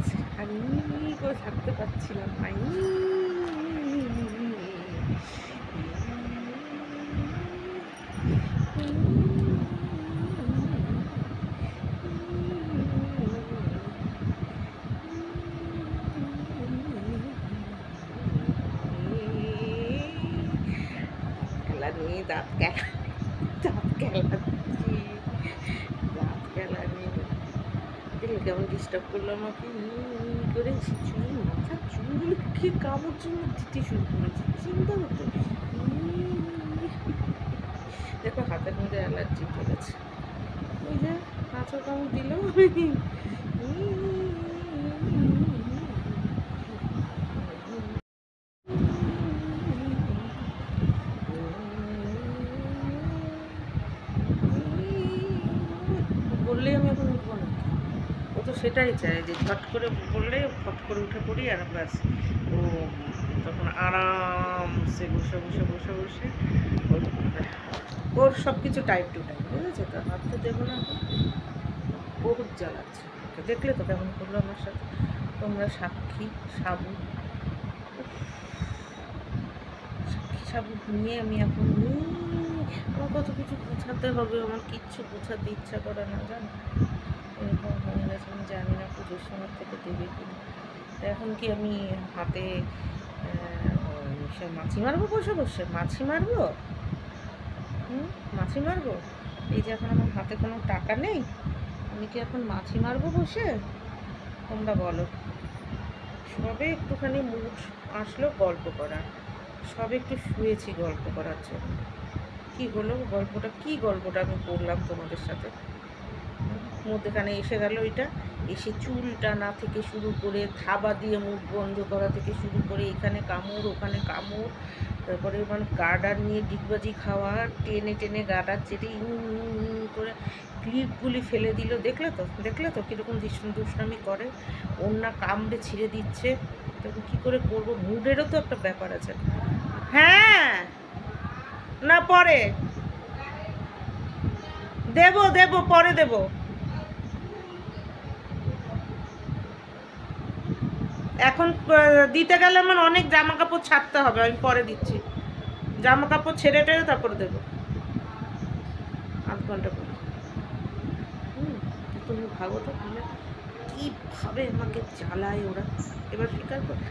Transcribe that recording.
গেছে আর করে থাকতে পারছিলাম না। খেলা নিয়ে দাঁত খেলাচ্ছি, দাঁত খেলা নিয়ে দেখলে কেমন ডিস্টার্ব করলো আমাকে করে চুল মাথা চুলকে কামড় জন্য দিতে শুরু করেছে। চিন্তা করতো দেখো হাতের মধ্যে অ্যালার্জি চলেছে, ওই যে কাঁচা কামড় দিল। বললেই আমি এখন উঠবো না, ও তো সেটাই চায় যে ঝট করে বললে ফট করে উঠে পড়ি আর ব্যাস। ও তখন আরামসে বসে বসে বসে বসে ওর সব কিছু টাইম টু টাইম, বুঝেছে তো? হাত তো দেবো না, বহুত জ্বালাচ্ছে। দেখলে তো কেমন করলো আমার সাথে, তোমরা সাক্ষী সাবু নিয়ে আমি এখন আমার কত কিছু গোছাতে হবে, আমার কিচ্ছু গোছাতে ইচ্ছা করে না, জানো? এরকম হয়ে গেছে, আমি জানি না পুজোর সময় থেকে দেবে কি না। এখন কি আমি হাতে সে মাছি মারবো বসে বসে? মাছি মারবো? মাছি মারবো? এই যে এখন আমার হাতে কোনো টাকা নেই, আমি কি এখন মাছি মারবো বসে? তোমরা বলো। সবে একটুখানি মুড আসলো গল্প করার, সবে একটু শুয়েছি গল্প করার জন্য। কী হলো গল্পটা? কী গল্পটা আমি করলাম তোমাদের সাথে? মধ্যেখানে এসে গেল ওইটা, এসে চুল টানা থেকে শুরু করে থাবা দিয়ে মুখ বন্ধ করা থেকে শুরু করে এখানে কামড় ওখানে কামড়, তারপরে মানে গার্ডার নিয়ে ডিগবাজি খাওয়া, টেনে টেনে গার্ডার চেটে করে ক্লিপগুলি ফেলে দিল। দেখলে তো কীরকম দুষ্টামি করে, ওন্না কামড়ে ছিঁড়ে দিচ্ছে। তখন কী করে করবো? মুডেরও তো একটা ব্যাপার আছে। হ্যাঁ না পরে দেবো পরে দেবো। এখন দিতে গেলে আমার অনেক জামা কাপড় ছাড়তে হবে, আমি পরে দিচ্ছি। জামা কাপড় ছেড়ে টেড়ে তারপরে দেবো, আধ ঘন্টা পরে। তুমি ভাবো তো কীভাবে আমাকে জ্বালায় ওরা, এবার স্বীকার করে।